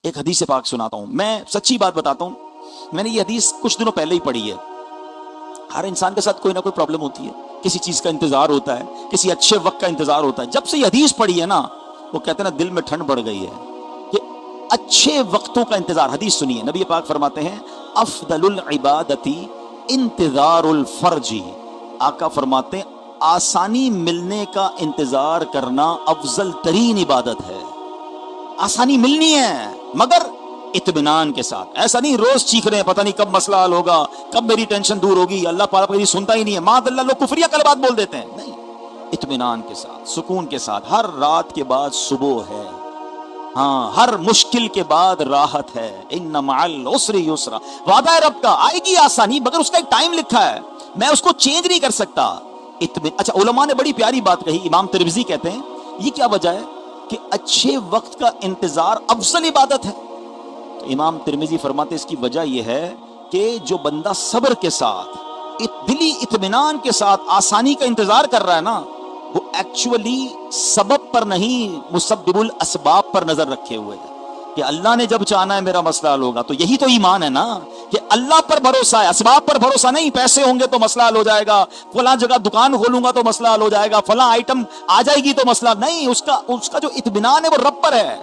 ایک حدیث پاک سناتا ہوں، میں سچی بات بتاتا ہوں، میں نے یہ حدیث کچھ دنوں پہلے ہی پڑھی ہے۔ ہر انسان کے ساتھ کوئی نہ کوئی پرابلم ہوتی ہے، کسی چیز کا انتظار ہوتا ہے، کسی اچھے وقت کا انتظار ہوتا ہے۔ جب سے یہ حدیث پڑھی ہے نا، وہ کہتے ہیں نا دل میں ٹھنڈ بڑھ گئی ہے کہ اچھے وقتوں کا انتظار۔ حدیث سنیے، نبی پاک فرماتے ہیں افضل العبادتی انتظار الفرج۔ آقا فرماتے ہیں آسانی ملنے کا انتظار کرنا افضل ترین عبادت ہے۔ آسانی ملنی ہے مگر اطمینان کے ساتھ، ایسا نہیں روز چیخ رہے ہیں پتہ نہیں کب مسئلہ حل ہوگا، کب میری ٹینشن دور ہوگی، اللہ پاک میری سنتا ہی نہیں ہے، ماذ اللہ لوگ کفریہ کلمات بول دیتے ہیں۔ نہیں، اطمینان کے ساتھ، سکون کے ساتھ، ہر رات کے بعد صبح ہے، ہاں ہر مشکل کے بعد راحت ہے، ان مع العسر یسرا۔ وعدہ ہے رب کا، آئے گی آسانی مگر اس کا ایک ٹائم لکھا ہے، میں اس کو چینج نہیں کر سکتا۔ اچھا، علماء نے بڑی پیاری بات کہی، امام ترمذی کہتے ہیں یہ کیا وجہ ہے کہ اچھے وقت کا انتظار افضل عبادت ہے؟ تو امام ترمذی فرماتے اس کی وجہ یہ ہے کہ جو بندہ صبر کے ساتھ، دلی اطمینان کے ساتھ آسانی کا انتظار کر رہا ہے نا، وہ ایکچولی سبب پر نہیں مسبب الاسباب پر نظر رکھے ہوئے ہے کہ اللہ نے جب چاہنا ہے میرا مسئلہ حل ہوگا۔ تو یہی تو ایمان ہے نا کہ اللہ پر بھروسہ ہے، اسباب پر بھروسہ نہیں، پیسے ہوں گے تو مسئلہ حل ہو جائے گا، فلاں جگہ دکان کھولوں گا تو مسئلہ حل ہو جائے گا، فلاں آئٹم آ جائے گی تو مسئلہ نہیں، اس کا جو اطمینان ہے وہ رب پر ہے۔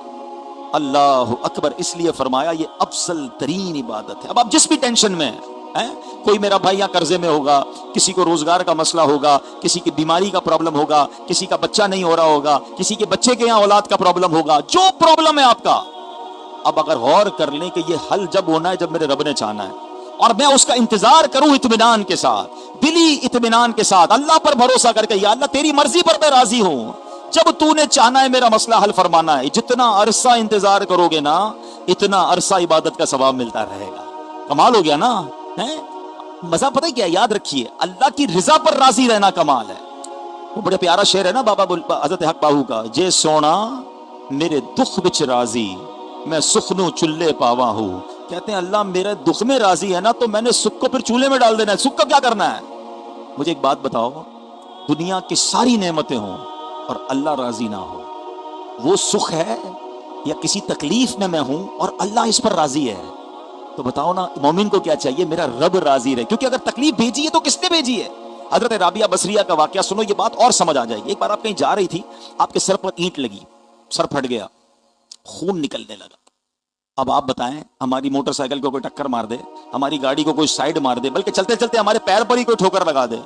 اللہ اکبر، اس لیے فرمایا یہ افضل ترین عبادت ہے۔ اب آپ جس بھی ٹینشن میں ہیں، کوئی میرا بھائی یہاں قرضے میں ہوگا، کسی کو روزگار کا مسئلہ ہوگا، کسی کی بیماری کا پرابلم ہوگا، کسی کا بچہ نہیں ہو رہا ہوگا، کسی کے بچے کے یہاں اولاد کا پرابلم ہوگا، جو پرابلم ہے آپ کا، اب اگر غور کر لیں کہ یہ حل جب ہونا ہے جب میرے رب نے چاہنا ہے، اور میں اس کا انتظار کروں اطمینان کے ساتھ، دلی اطمینان کے ساتھ، اللہ پر بھروسہ کر کے، یا اللہ تیری مرضی پر میں راضی ہوں، جب تو نے چاہنا ہے میرا مسئلہ حل فرمانا ہے، جتنا عرصہ انتظار کرو گے نا اتنا عرصہ عبادت کا ثواب ملتا رہے گا۔ کمال ہو گیا نا؟ مزہ پتہ کیا، یاد رکھیے اللہ کی رضا پر راضی رہنا کمال ہے۔ وہ بڑا پیارا شعر ہے نا بابا حضرت حق باہو کا، جے سونا میرے دکھ بچ راضی میں سخنو چلے پاوا ہوں۔ کہتے ہیں اللہ میرے دکھ میں راضی ہے نا تو میں نے سکھ کو پھر چولہے میں ڈال دینا ہے، سکھ کا کیا کرنا ہے؟ مجھے ایک بات بتاؤ، دنیا کی ساری نعمتیں ہوں اور اللہ راضی نہ ہو، وہ سکھ ہے؟ یا کسی تکلیف میں ہوں اور اللہ اس پر راضی ہے، تو بتاؤ نا مومن کو کیا چاہیے؟ میرا رب راضی رہے، کیونکہ اگر تکلیف بھیجی ہے تو کس نے بھیجی ہے؟ حضرت رابعہ بصریہ کا واقعہ سنو، یہ بات اور سمجھ آ جائے گی۔ ایک بار آپ کہیں جا رہی تھی، آپ کے سر پر اینٹ لگی، سر پھٹ گیا، خون نکلنے لگا۔ اب آپ بتائیں ہماری موٹر سائیکل کو کوئی ٹکر مار دے، ہماری گاڑی کو کوئی سائیڈ مار دے، بلکہ چلتے چلتے ہمارے پیر پر ہی کوئی ٹھوکر لگا دے،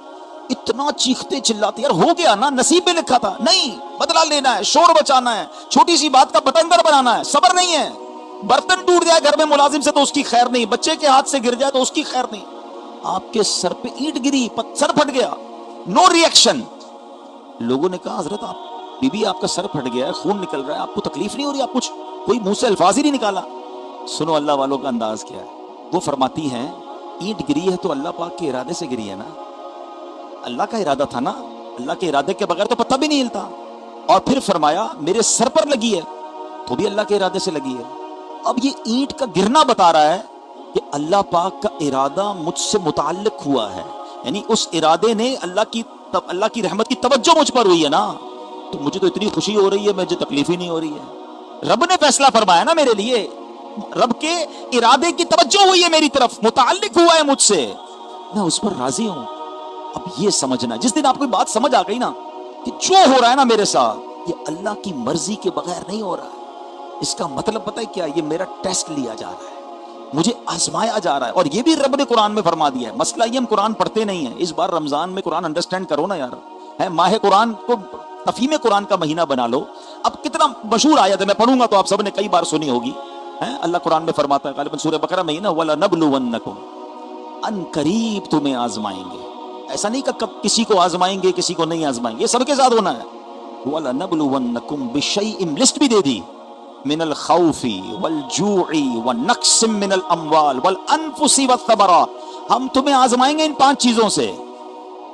اتنا چیختے چلاتے، یار ہو گیا نا، نصیب میں لکھا تھا، نہیں، بدلہ لینا ہے، شور بچانا ہے، چھوٹی سی بات کا بتنگڑ بنانا ہے، صبر نہیں ہے۔ برتن ٹوٹ جائے گھر میں ملازم سے تو اس کی خیر نہیں، بچے کے ہاتھ سے گر جائے تو اس کی خیر نہیں، آپ کے سر پہ اینٹ گری، سر پھٹ گیا، نو ری ایکشن۔ لوگوں نے کہا حضرت آپ، بی بی آپ کا سر پھٹ گیا ہے، خون نکل رہا ہے، آپ کو تکلیف نہیں ہو رہی؟ آپ کچھ کوئی منہ سے الفاظ ہی نہیں نکالا۔ سنو اللہ والوں کا انداز کیا ہے، وہ فرماتی ہیں اینٹ گری ہے تو اللہ پاک کے ارادے سے گری ہے نا، اللہ کا ارادہ تھا نا، اللہ کے ارادے کے بغیر تو پتہ بھی نہیں ہلتا۔ اور پھر فرمایا میرے سر پر لگی ہے تو بھی اللہ کے ارادے سے لگی ہے۔ اب یہ اینٹ کا گرنا بتا رہا ہے کہ اللہ پاک کا ارادہ مجھ سے متعلق ہوا ہے، یعنی اس ارادے نے اللہ کی رحمت کی توجہ مجھ پر ہوئی ہے نا، تو مجھے تو اتنی خوشی ہو رہی ہے، مجھے تکلیف ہی نہیں ہو رہی ہے۔ رب نے فیصلہ فرمایا نا میرے لیے، رب کے ارادے کی توجہ ہوئی ہے میری طرف، متعلق ہوا ہے مجھ سے، میں اس پر راضی ہوں۔ اب یہ سمجھنا، جس دن آپ کو بات سمجھ آ گئی نا کہ جو ہو رہا ہے نا میرے ساتھ یہ اللہ کی مرضی کے بغیر نہیں ہو رہا ہے، اس کا مطلب پتہ ہے کیا؟ یہ میرا ٹیسٹ لیا جا رہا ہے، مجھے آزمایا جا رہا ہے۔ اور یہ بھی رب نے قرآن میں فرما دیا ہے۔ مسئلہ یہ ہم قرآن پڑھتے نہیں ہیں، اس بار رمضان میں قرآن انڈرسٹینڈ کرو نا یار، ہے ماہ قرآن کو تفہیم قرآن کا مہینہ بنا لو۔ اب کتنا مشہور آیت ہے، میں پڑھوں گا تو آپ سب نے کئی بار سنی ہوگی، اللہ قرآن میں فرماتا ہے غالباً سورہ بقرہ میں ہی نا، وَلَنَبْلُوَنَّكُمْ، ان قریب تمہیں آزمائیں گے۔ ایسا نہیں کہ کب کسی کو آزمائیں گے کسی کو نہیں آزمائیں گے، یہ سب کے ساتھ ہونا ہے۔ وَلَنَبْلُوَنَّكُمْ بِشَيْءٍ، لسٹ بھی دے دی، من الخوف والجوع ونقص من الاموال والانفس والثمرات، ہم تمہیں آزمائیں گے ان 5 چیزوں سے۔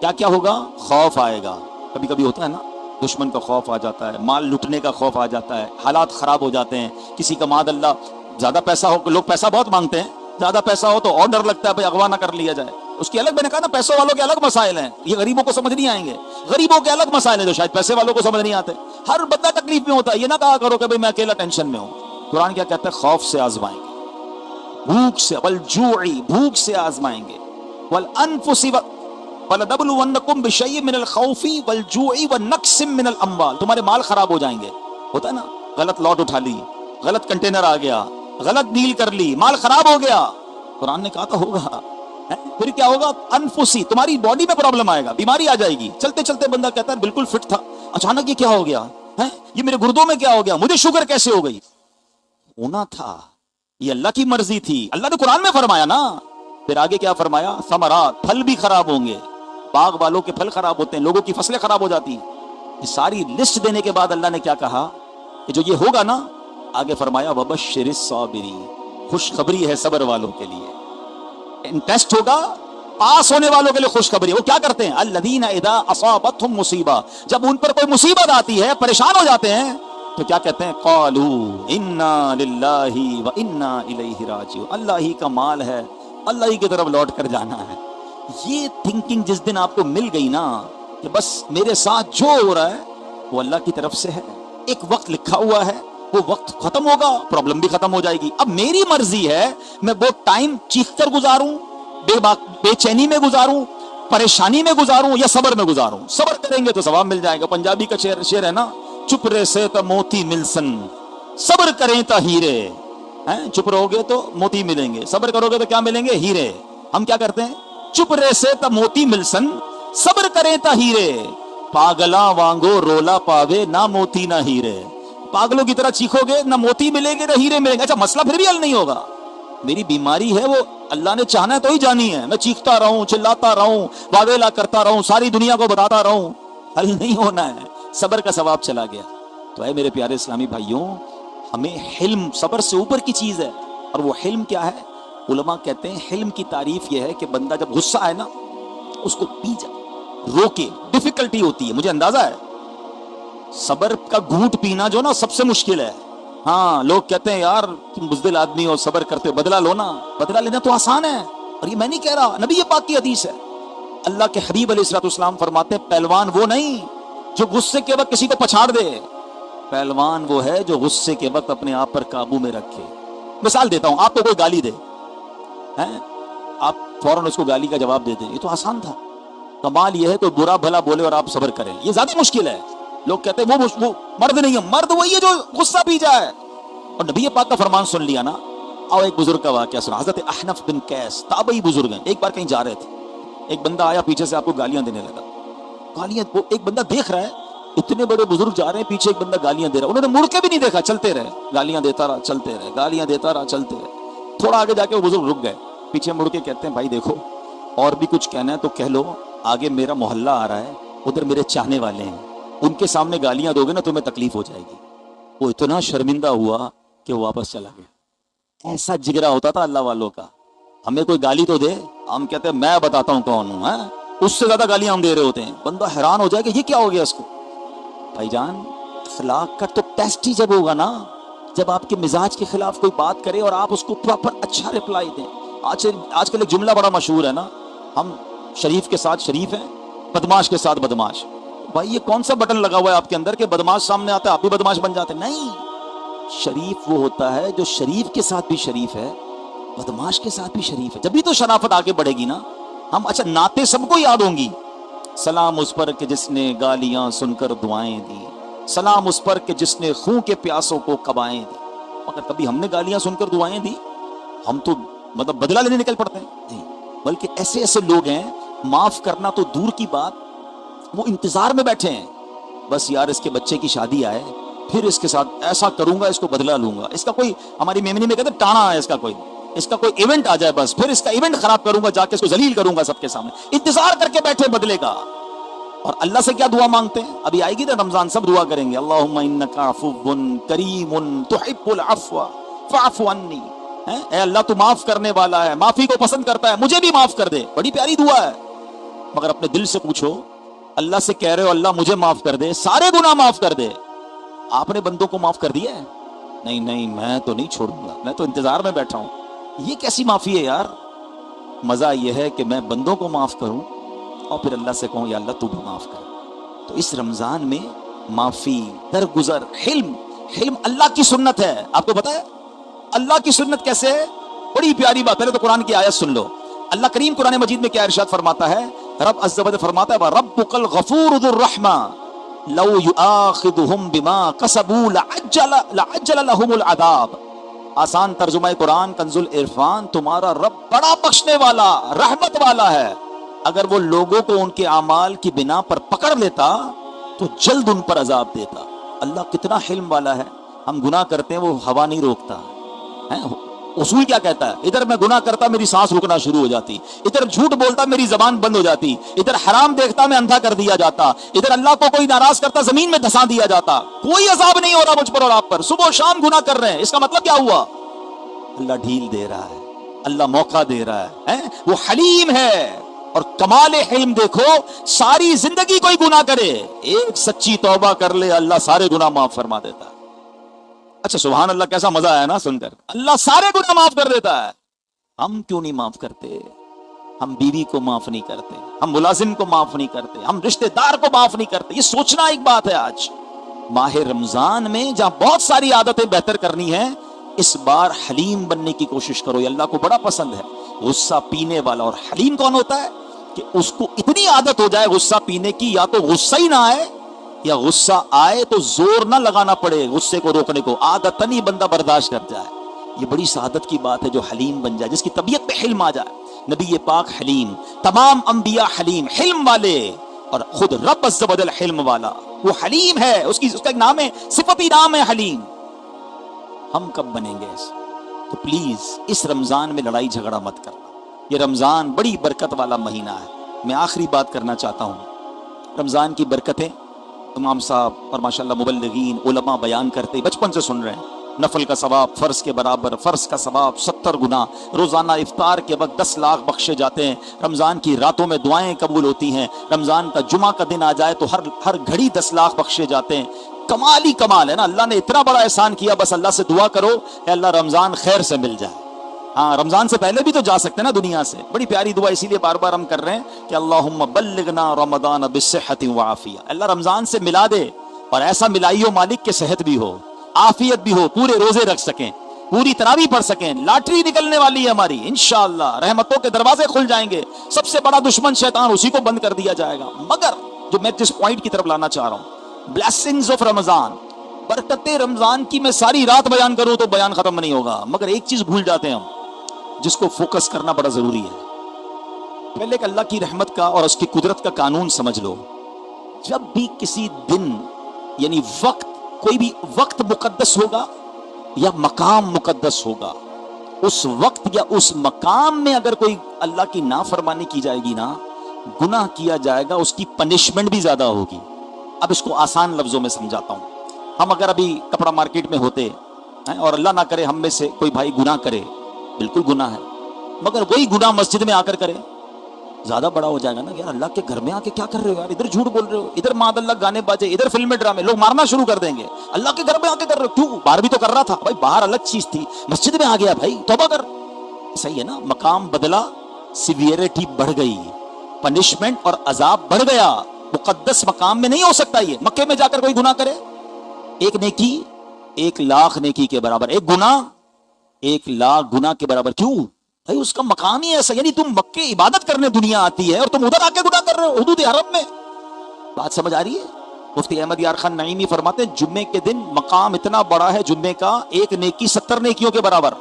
کیا کیا ہوگا؟ خوف آئے گا، کبھی کبھی ہوتا ہے نا، دشمن کا خوف آ جاتا ہے، مال لٹنے کا خوف آ جاتا ہے، حالات خراب ہو جاتے ہیں، کسی کا معاذ اللہ زیادہ پیسہ ہو، لوگ پیسہ بہت مانگتے ہیں، زیادہ پیسہ ہو تو اور ڈر لگتا ہے بھائی اغوا نہ کر لیا جائے، اس کی الگ، میں نے کہا نا پیسوں والوں کے الگ مسائل ہیں، یہ غریبوں کو سمجھ نہیں آئیں گے، غریبوں کے الگ مسائل ہیں جو شاید پیسے والوں کو سمجھ نہیں آتے۔ ہر بندہ تکلیف میں ہوتا ہے، یہ نہ کہا کرو کہ بھائی میں اکیلا ٹینشن میں ہوں، قرآن کیا کہتا ہے؟ خوف سے آزمائیں گے، بھوک سے، والجوعی، بھوک سے آزمائیں گے، والانفس وَلَنَبْلُوَنَّكُمْ بِشَيْءٍ مِّنَ الْخَوْفِ وَالْجُوعِ وَنَقْصٍ مِّنَ الْأَمْوَالِ، تمہارے مال خراب ہو جائیں گے، ہوتا ہے نا، غلط لاٹ اٹھا لی، غلط کنٹینر آ گیا، غلط ڈیل کر لی، مال خراب ہو گیا، قرآن نے کہا تھا ہوگا۔ پھر کیا ہوگا؟ انفسی، تمہاری باڈی میں پرابلم آئے گا، بیماری آ جائے گی، چلتے چلتے بندہ کہتا ہے بالکل فٹ تھا، اچانک یہ کیا ہو گیا ہے، یہ میرے گردوں میں کیا ہو گیا، مجھے شوگر کیسے ہو گئی؟ ہونا تھا، یہ اللہ کی مرضی تھی، اللہ نے قرآن میں فرمایا نا۔ پھر آگے کیا فرمایا؟ ثمرات، پھل بھی خراب ہوں گے، باغ والوں کے پھل خراب ہوتے ہیں، لوگوں کی فصلیں خراب ہو جاتی ہیں۔ یہ ساری لسٹ دینے کے بعد اللہ نے کیا کہا کہ جو یہ ہوگا نا، آگے فرمایا وَبَشِّرِ الصَّابِرِينَ، خوشخبری ہے صبر والوں کے لیے۔ ٹیسٹ ہوگا، پاس ہونے والوں کے لیے خوشخبری۔ وہ کیا کرتے ہیں؟ الذین اذا اصابتهم مصیبہ، جب ان پر کوئی مصیبت آتی ہے، پریشان ہو جاتے ہیں، تو کیا کہتے ہیں؟ قالوا انا للہ وانا الیہ راجعون، اللہ ہی کا مال ہے، اللہ ہی کی طرف لوٹ کر جانا ہے۔ یہ تھنکنگ جس دن آپ کو مل گئی نا کہ بس میرے ساتھ جو ہو رہا ہے وہ اللہ کی طرف سے ہے، ایک وقت لکھا ہوا ہے، وہ وقت ختم ہوگا، پرابلم بھی ختم ہو جائے گی، اب میری مرضی ہے میں وہ ٹائم چیخ کر گزاروں، بے چینی میں گزاروں، پریشانی میں گزاروں، یا صبر میں گزاروں۔ صبر کریں گے تو ثواب مل جائے گا۔ پنجابی کا شعر ہے نا، چپ رہے سے تو موتی ملسن، صبر کریں تو ہیرے، چپ رہو گے تو موتی ملیں گے، صبر کرو گے تو کیا ملیں گے؟ ہیرے۔ ہم کیا کرتے ہیں؟ چپ رہے سے تو موتی ملسن، صبر کریں تو ہیرے، پاگلاں وانگو رولا پاوے نہ موتی نہ ہیرے، پاگلوں کی طرح چیخو گے، نہ موتی ملیں گے نہ ہیرے ملیں گے۔ اچھا مسئلہ پھر بھی حل نہیں ہوگا، میری بیماری ہے وہ اللہ نے چاہنا ہے تو ہی جانی ہے، میں چیختا رہوں، چلاتا رہوں، واویلا کرتا رہوں، ساری دنیا کو بتاتا رہوں، حل نہیں ہونا ہے، صبر کا ثواب چلا گیا۔ تو اے میرے پیارے اسلامی بھائیوں، ہمیں حلم صبر سے اوپر کی چیز ہے، اور وہ حلم کیا ہے؟ علماء کہتے ہیں حلم کی تعریف یہ ہے کہ بندہ جب غصہ آئے نا اس کو پی جائے، روکے، ڈیفیکلٹی ہوتی ہے، مجھے اندازہ ہے صبر کا گھونٹ پینا جو نا سب سے مشکل ہے۔ ہاں لوگ کہتے ہیں یار تم بزدل آدمی ہو، صبر کرتے ہو، بدلہ لو نا، بدلہ لینا تو آسان ہے، اور یہ میں نہیں کہہ رہا، نبی پاک کی حدیث ہے، اللہ کے حبیب علیہ الصلوۃ والسلام فرماتے ہیں پہلوان وہ نہیں جو غصے کے وقت کسی کو پچھاڑ دے، پہلوان وہ ہے جو غصے کے وقت اپنے آپ پر قابو میں رکھے۔ مثال دیتا ہوں، آپ کو کوئی گالی دے، آپ فوراً اس کو گالی کا جواب دے دیں، یہ تو آسان تھا۔ کمال یہ ہے کوئی برا بھلا بولے اور آپ صبر کریں، یہ زیادہ مشکل ہے۔ لوگ کہتے ہیں وہ مرد نہیں ہے، مرد وہی ہے جو غصہ پی جائے، اور نبی پاک کا فرمان سن لیا نا۔ آؤ ایک بزرگ کا واقعہ سنا، حضرت احنف بن قیس، تابعی بزرگ ہیں، ایک بار کہیں جا رہے تھے، ایک بندہ آیا پیچھے سے آپ کو گالیاں دینے لگا، گالیاں، وہ ایک بندہ دیکھ رہا ہے اتنے بڑے بزرگ جا رہے ہیں، پیچھے ایک بندہ گالیاں دے رہا ہے، انہوں نے مڑ کے بھی نہیں دیکھا، چلتے رہے، گالیاں دیتا رہا، چلتے رہے، گالیاں دیتا رہا، چلتے رہے۔ تھوڑا آگے جا کے وہ بزرگ رک گئے، پیچھے مڑ کے کہتے ہیں بھائی دیکھو اور بھی کچھ کہنا ہے تو کہہ لو، آگے میرا محلہ آ رہا ہے، ادھر میرے چاہنے والے ہیں، ان کے سامنے گالیاں دو گے نا تمہیں تکلیف ہو جائے گی۔ وہ اتنا شرمندہ ہوا کہ وہ واپس چلا گیا۔ ایسا جگرا ہوتا تھا اللہ والوں کا، ہمیں کوئی گالی تو دے، ہم کہتے ہیں میں بتاتا ہوں کون ہوں، اس سے زیادہ گالیاں ہم دے رہے ہوتے ہیں، بندہ حیران ہو جائے کہ یہ کیا ہو گیا اس کو۔ بھائی جان اخلاق کا تو ٹیسٹ ہی جب ہوگا نا، جب آپ کے مزاج کے خلاف کوئی بات کرے اور آپ اس کو پراپر اچھا رپلائی دیں۔ آج کل ایک جملہ بڑا مشہور ہے نا، ہم شریف کے ساتھ شریف ہیں، بدماش کے ساتھ بدماش۔ بھائی یہ کون سا بٹن لگا ہوا ہے آپ کے اندر کہ بدماش سامنے آتا ہے آپ بھی بدماش بن جاتے ہیں؟ نہیں، شریف وہ ہوتا ہے جو شریف کے ساتھ بھی شریف ہے، بدماش کے ساتھ بھی شریف ہے، جبھی تو شرافت آگے بڑھے گی نا۔ ہم اچھا نعتیں سب کو یاد ہوں گی، سلام اس پر کہ جس نے گالیاں سن کر دعائیں دی، سلام اس پر کہ جس نے خون کے پیاسوں کو قبائیں دی، مگر کبھی ہم نے گالیاں سن کر دعائیں دی؟ ہم تو مطلب بدلہ لینے نکل پڑتے ہیں، نہیں، بلکہ ایسے ایسے لوگ ہیں معاف کرنا تو دور کی بات، وہ انتظار میں بیٹھے ہیں، بس یار اس کے بچے کی شادی آئے پھر اس کے ساتھ ایسا کروں گا، اس کو بدلہ لوں گا، اس کا کوئی، ہماری میمنی میں کہتے ہیں ٹانا ہے اس کا، اس کا کوئی ایونٹ آ جائے بس پھر اس کا ایونٹ خراب کروں گا، جا کے اس کو ذلیل کروں گا سب کے سامنے، انتظار کر کے بیٹھے بدلے کا۔ اور اللہ سے کیا دعا مانگتے ہیں؟ ابھی آئے گی نا رمضان، سب دعا کریں گے، اللہم انک عفو کریم تحب العفو فاعف عنی، اے اللہ تو معاف کرنے والا ہے، معافی کو پسند کرتا ہے، مجھے بھی معاف کر دے۔ بڑی پیاری دعا ہے، مگر اپنے دل سے پوچھو، اللہ سے کہہ رہے ہو اللہ مجھے معاف کر دے، سارے گناہ معاف کر دے، آپ نے بندوں کو معاف کر دیا ہے؟ نہیں نہیں، میں تو نہیں چھوڑوں گا، میں تو انتظار میں بیٹھا ہوں۔ یہ کیسی معافی ہے یار؟ مزہ یہ ہے کہ میں بندوں کو معاف کروں اور پھر اللہ سے کہوں یا اللہ تو بھی معاف کر۔ تو اس رمضان میں معافی، درگزر، حلم، حلم اللہ کی سنت ہے. آپ کو پتا ہے اللہ کی سنت کیسے ہے؟ بڑی پیاری بات. پہلے تو قرآن کی آیت سن لو. اللہ کریم قرآن مجید میں کیا ارشاد فرماتا ہے؟ رب عز و جل فرماتا ہے ربک الغفور ذو الرحمہ لو یؤاخذہم بما کسبوا لعجل لہم العذاب. آسان ترجمہ قرآن کنز العرفان، تمہارا رب بڑا بخشنے والا رحمت والا ہے. اگر وہ لوگوں کو ان کے اعمال کی بنا پر پکڑ لیتا تو جلد ان پر عذاب دیتا. اللہ کتنا حلم والا ہے. ہم گناہ کرتے ہیں وہ ہوا نہیں روکتا ہے. اصول کیا کہتا ہے؟ ادھر میں گناہ کرتا میری سانس رکنا شروع ہو جاتی، ادھر جھوٹ بولتا میری زبان بند ہو جاتی، ادھر حرام دیکھتا میں اندھا کر دیا جاتا، ادھر اللہ کو کوئی ناراض کرتا زمین میں دھسا دیا جاتا. کوئی عذاب نہیں ہو رہا مجھ پر اور آپ پر. صبح و شام گناہ کر رہے ہیں. اس کا مطلب کیا ہوا؟ اللہ ڈھیل دے رہا ہے، اللہ موقع دے رہا ہے. وہ حلیم ہے. اور کمال حلم دیکھو، ساری زندگی کوئی گناہ کرے، ایک سچی توبہ کر لے، اللہ سارے گناہ معاف فرما دیتا ہے. اچھا سبحان اللہ، کیسا مزہ آیا نا سن کر. اللہ سارے گناہ معاف کر دیتا ہے. ہم کیوں نہیں معاف کرتے؟ ہم بیوی کو معاف نہیں کرتے، ہم ملازم کو معاف نہیں کرتے، ہم رشتہ دار کو معاف نہیں کرتے. یہ سوچنا ایک بات ہے. آج ماہ رمضان میں جہاں بہت ساری عادتیں بہتر کرنی ہیں، اس بار حلیم بننے کی کوشش کرو. یہ اللہ کو بڑا پسند ہے. غصہ پینے والا. اور حلیم کون ہوتا ہے؟ کہ اس کو اتنی عادت ہو جائے غصہ پینے کی، یا تو غصہ ہی نہ آئے، یا غصہ آئے تو زور نہ لگانا پڑے غصے کو روکنے کو، عادتاً ہی بندہ برداشت کر جائے. یہ بڑی سعادت کی بات ہے جو حلیم بن جائے، جس کی طبیعت پہ حلم آ جائے. نبی پاک حلیم، تمام انبیاء حلیم، حلم والے. اور خود رب عز و جل حلم والا. وہ حلیم ہے. اس کا ایک نام ہے، صفتی نام ہے حلیم. ہم کب بنیں گے ایسے؟ تو پلیز اس رمضان میں لڑائی جھگڑا مت کرنا. یہ رمضان بڑی برکت والا مہینہ ہے. میں آخری بات کرنا چاہتا ہوں. رمضان کی برکتیں امام صاحب اور ماشاءاللہ مبلغین علماء بیان کرتے بچپن سے سن رہے ہیں. نفل کا ثواب فرض کے برابر، فرض کا ثواب 70 گنا، روزانہ افطار کے وقت 10 لاکھ بخشے جاتے ہیں، رمضان کی راتوں میں دعائیں قبول ہوتی ہیں، رمضان کا جمعہ کا دن آ جائے تو ہر گھڑی 10 لاکھ بخشے جاتے ہیں. کمال ہی کمال ہے نا. اللہ نے اتنا بڑا احسان کیا. بس اللہ سے دعا کرو کہ اللہ رمضان خیر سے مل جائے. ہاں رمضان سے پہلے بھی تو جا سکتے ہیں نا دنیا سے. بڑی پیاری دعا اسی لیے بار بار ہم کر رہے ہیں کہ اللہم بلغنا رمضان بالصحت وعافیہ. اللہ رمضان سے ملا دے، اور ایسا ملائیو مالک کے صحت بھی ہو، عافیت بھی ہو، پورے روزے رکھ سکیں، پوری تراویح پڑھ سکیں. لاٹری نکلنے والی ہے ہماری انشاءاللہ. رحمتوں کے دروازے کھل جائیں گے. سب سے بڑا دشمن شیطان، اسی کو بند کر دیا جائے گا. مگر جو میں جس پوائنٹ کی طرف لانا چاہ رہا ہوں، بلیسنگز آف رمضان، برکتیں رمضان کی، میں ساری رات بیان کروں تو بیان ختم نہیں ہوگا. مگر ایک چیز بھول جاتے ہیں ہم، جس کو فوکس کرنا بڑا ضروری ہے. پہلے کہ اللہ کی رحمت کا اور اس کی قدرت کا قانون سمجھ لو. جب بھی کسی دن یعنی وقت، کوئی بھی وقت مقدس ہوگا یا مقام مقدس ہوگا، اس وقت یا اس مقام میں اگر کوئی اللہ کی نافرمانی کی جائے گی نا، گناہ کیا جائے گا، اس کی پنشمنٹ بھی زیادہ ہوگی. اب اس کو آسان لفظوں میں سمجھاتا ہوں. ہم اگر ابھی کپڑا مارکیٹ میں ہوتے اور اللہ نہ کرے ہم میں سے کوئی بھائی گناہ کرے، بالکل گناہ ہے، مگر وہی گناہ مسجد میں آ کر کرے، زیادہ بڑا ہو جائے گا نا. یار اللہ کے گھر میں آ کے کیا کر رہے ہو یار؟ ادھر جھوٹ بول رہے ہو، ادھر ماد اللہ گانے باجے، ادھر فلمیں ڈرامے، لوگ مارنا شروع کر دیں گے. اللہ کے گھر میں آ کے کر رہے ہو، کیوں؟ باہر بھی تو کر رہا تھا بھائی، باہر الگ چیز تھی، مسجد میں آ گیا بھائی، توبہ کر. صحیح ہے نا. مقام بدلا، سیویریٹی بڑھ گئی، پنشمنٹ اور عذاب بڑھ گیا. مقدس مقام میں نہیں ہو سکتا یہ. مکے میں جا کر کوئی گناہ کرے، ایک نیکی 1,00,000 نیکی کے برابر، ایک گناہ 1,00,000 گناہ کے برابر. کیوں بھائی؟ اس کا مقام ہی ایسا. یعنی تم مکے عبادت کرنے دنیا آتی ہے اور تم ادھر آ کے گناہ کر رہے ہو حدود حرم میں. بات سمجھ آ رہی ہے؟ مفتی احمد یار خان نعیمی فرماتے ہیں جمعے کے دن مقام اتنا بڑا ہے جمعے کا، ایک نیکی 70 نیکیوں کے برابر،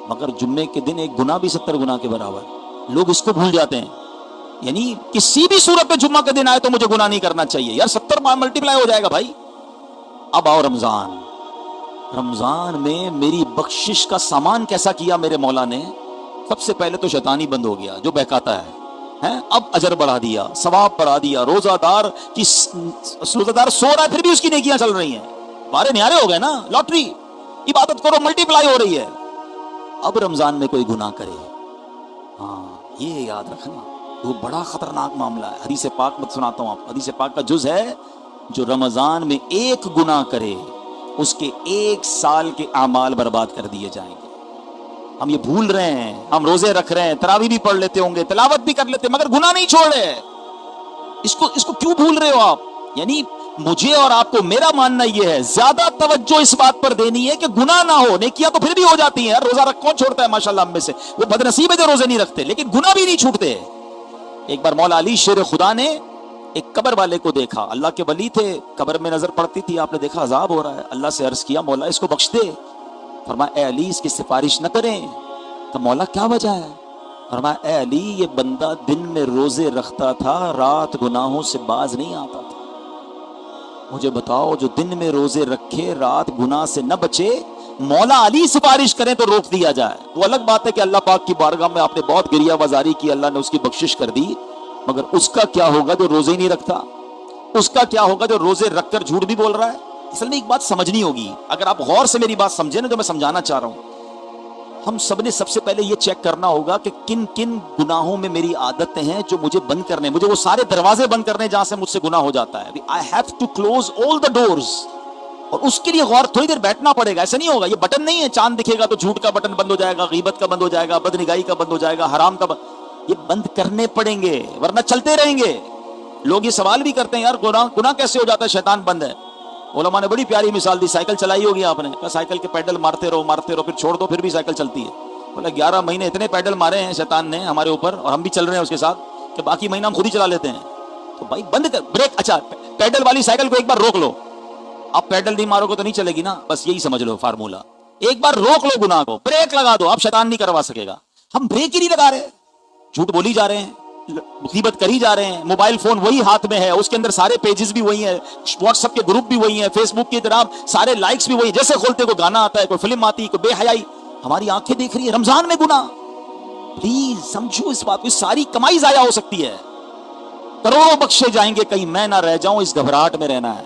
مگر جمعے کے دن ایک گناہ بھی 70 گناہ کے برابر. لوگ اس کو بھول جاتے ہیں. یعنی کسی بھی صورت میں جمعہ کے دن آئے تو مجھے گناہ نہیں کرنا چاہیے یار، 70 ملٹیپلائی ہو جائے گا بھائی. اب آؤ رمضان. رمضان میں میری بخشش کا سامان کیسا کیا میرے مولا نے؟ سب سے پہلے تو شیطانی بند ہو گیا جو بہکاتا ہے. اب اجر بڑھا دیا، ثواب بڑھا دیا. روزہ دار سو رہا ہے پھر بھی اس کی نیکیاں چل رہی ہیں. بارے نیارے ہو گئے نا. لاٹری، عبادت کرو ملٹیپلائی ہو رہی ہے. اب رمضان میں کوئی گناہ کرے، ہاں یہ یاد رکھنا وہ بڑا خطرناک معاملہ ہے. حدیث پاک میں سناتا ہوں آپ. حدیث پاک کا جز ہے جو رمضان میں ایک گناہ کرے اس کے 1 سال کے اعمال برباد کر دیے جائیں گے. ہم یہ بھول رہے ہیں. ہم روزے رکھ رہے ہیں، تراویح بھی پڑھ لیتے ہوں گے، تلاوت بھی کر لیتے، مگر گناہ نہیں چھوڑ رہے. اس کو کیوں بھول رہے ہو آپ؟ یعنی مجھے اور آپ کو میرا ماننا یہ ہے زیادہ توجہ اس بات پر دینی ہے کہ گناہ نہ ہو. نیکیاں تو پھر بھی ہو جاتی ہیں, روزہ رکھ کون چھوڑتا ہے ماشاءاللہ ہم میں سے, وہ بدنصیب ہے جو روزے نہیں رکھتے, لیکن گناہ بھی نہیں چھوٹتے. ایک بار مولا علی شیر خدا نے ایک قبر والے کو دیکھا, اللہ کے ولی تھے, قبر میں نظر پڑتی تھی, آپ نے دیکھا عذاب ہو رہا ہے, اللہ سے عرض کیا مولا اس کو بخش دے. فرمایا اے علی اس کی سفارش نہ کریں. تو مولا کیا وجہ ہے؟ فرمایا اے علی یہ بندہ دن میں روزے رکھتا تھا, رات گناہوں سے باز نہیں آتا تھا. مجھے بتاؤ جو دن میں روزے رکھے رات گناہ سے نہ بچے, مولا علی سفارش کریں تو روک دیا جائے. وہ الگ بات ہے کہ اللہ پاک کی بارگاہ میں آپ نے بہت گریہ وزاری کی, اللہ نے اس کی بخشش کر دی, مگر اس کا کیا ہوگا جو روزے نہیں رکھتا؟ اس کا کیا ہوگا جو روزے رکھ کر جھوٹ بھی بول رہا ہے؟ اصل میں ایک بات سمجھنی ہوگی, اگر آپ غور سے میری بات سمجھیں نا جو میں سمجھانا چاہ رہا ہوں. ہم سب نے سب سے پہلے یہ چیک کرنا ہوگا کہ کن کن گناہوں میں میری عادتیں ہیں جو مجھے بند کرنے, مجھے وہ سارے دروازے بند کرنے جہاں سے مجھ سے گناہ ہو جاتا ہے. I have to close all the doors. اور اس کے لیے غور تھوڑی دیر بیٹھنا پڑے گا, ایسا نہیں ہوگا. یہ بٹن نہیں ہے چاند دکھے گا تو جھوٹ کا بٹن بند ہو جائے گا, غیبت کا بند ہو جائے گا, بدنگاہی کا بند ہو جائے گا, حرام کا یہ بند کرنے پڑیں گے ورنہ چلتے رہیں گے. لوگ یہ سوال بھی کرتے ہیں یار گناہ کیسے ہو جاتا ہے, شیطان بند ہے. علماء نے بڑی پیاری مثال دی, سائیکل چلائی ہوگی آپ نے, سائیکل کے پیڈل مارتے رہو پھر چھوڑ دو پھر بھی سائیکل چلتی ہے. بولا 11 مہینے اتنے پیڈل مارے ہیں شیطان نے ہمارے اوپر اور ہم بھی چل رہے ہیں اس کے ساتھ کہ باقی مہینہ ہم خود ہی چلا لیتے ہیں. تو بھائی بند کر بریک. اچھا پیڈل والی سائیکل کو ایک بار روک لو, آپ پیڈل نہیں مارو گے تو نہیں چلے گی نا, بس یہی سمجھ لو فارمولا. ایک بار روک لو گناہ کو, بریک لگا دو, آپ شیطان نہیں کروا سکے گا. ہم بریک ہی نہیں لگا رہے, جھوٹ بولی جا رہے ہیں, غیبت کری جا رہے ہیں, موبائل فون وہی ہاتھ میں ہے, اس کے اندر سارے پیجز بھی وہی ہیں, واٹس ایپ کے گروپ بھی وہی ہیں, فیس بک کی جناب سارے لائکس بھی وہی, جیسے کھولتے کوئی گانا آتا ہے, کوئی فلم آتی ہے, کوئی بے حیائی. ہماری آنکھیں دیکھ رہی ہے رمضان میں گناہ. پلیز سمجھو اس بات کو, ساری کمائی ضائع ہو سکتی ہے, کروڑوں بخشے جائیں گے, کہیں میں نہ رہ جاؤں, اس گھبراہٹ میں رہنا ہے.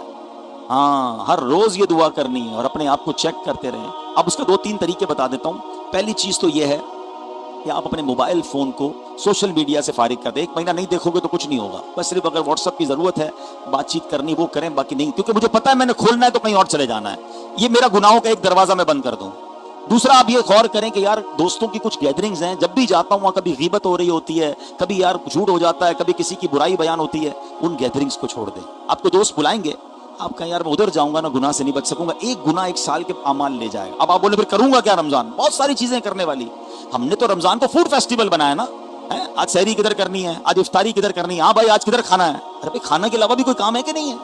ہاں ہر روز یہ دعا کرنی ہے اور اپنے آپ کو چیک کرتے رہیں. اب اس کے 2-3 طریقے بتا دیتا ہوں. پہلی چیز تو یہ ہے کہ آپ اپنے موبائل فون کو سوشل میڈیا سے فارغ کر دیں. 1 مہینہ نہیں دیکھو گے تو کچھ نہیں ہوگا, بس صرف اگر واٹس ایپ کی ضرورت ہے بات چیت کرنی وہ کریں, باقی نہیں, کیونکہ مجھے پتا ہے میں نے کھولنا ہے تو کہیں اور چلے جانا ہے. یہ میرا گناہوں کا ایک دروازہ میں بند کر دوں. دوسرا آپ یہ غور کریں کہ یار دوستوں کی کچھ گیدرنگز ہیں, جب بھی جاتا ہوں وہاں کبھی غیبت ہو رہی ہوتی ہے, کبھی یار جھوٹ ہو جاتا ہے, کبھی کسی کی برائی بیان ہوتی ہے. ان گیدرنگز کو چھوڑ دیں. آپ کو دوست بلائیں گے, آپ کہیں یار میں ادھر جاؤں گا نا گناہ سے نہیں بچ سکوں گا, ایک گناہ 1 سال کے اعمال لے جائے گا. اب آپ بولے پھر کروں گا کیا, رمضان بہت ساری چیزیں کرنے والی. ہم نے تو رمضان کو فوڈ فیسٹیول بنایا نا, آج سحری کدھر کرنی ہے, آج افطاری کدھر کرنی ہے, ہاں بھائی آج کدھر کھانا ہے. ارے بھائی کھانا کے علاوہ بھی کوئی کام ہے کہ نہیں ہے؟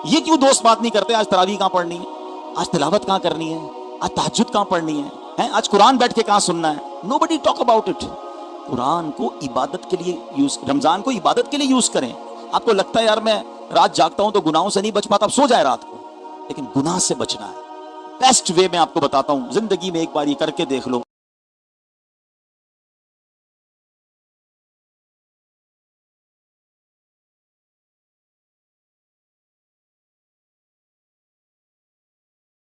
یہ کیوں دوست بات نہیں کرتے, آج تراویح کہاں پڑھنی ہے, آج تلاوت کہاں کرنی ہے, آج تہجد کہاں پڑھنی ہے, آج قرآن بیٹھ کے کہاں سننا ہے. Nobody talk about it. قرآن کو عبادت کے لیے یوز, رمضان کو عبادت کے لیے یوز کریں. آپ کو لگتا ہے یار میں رات جاگتا ہوں تو گناہوں سے نہیں بچ پاتا, اب سو جائے رات کو, لیکن گناہ سے بچنا ہے. بیسٹ وے میں آپ کو بتاتا ہوں, زندگی میں ایک بار یہ کر کے دیکھ لو.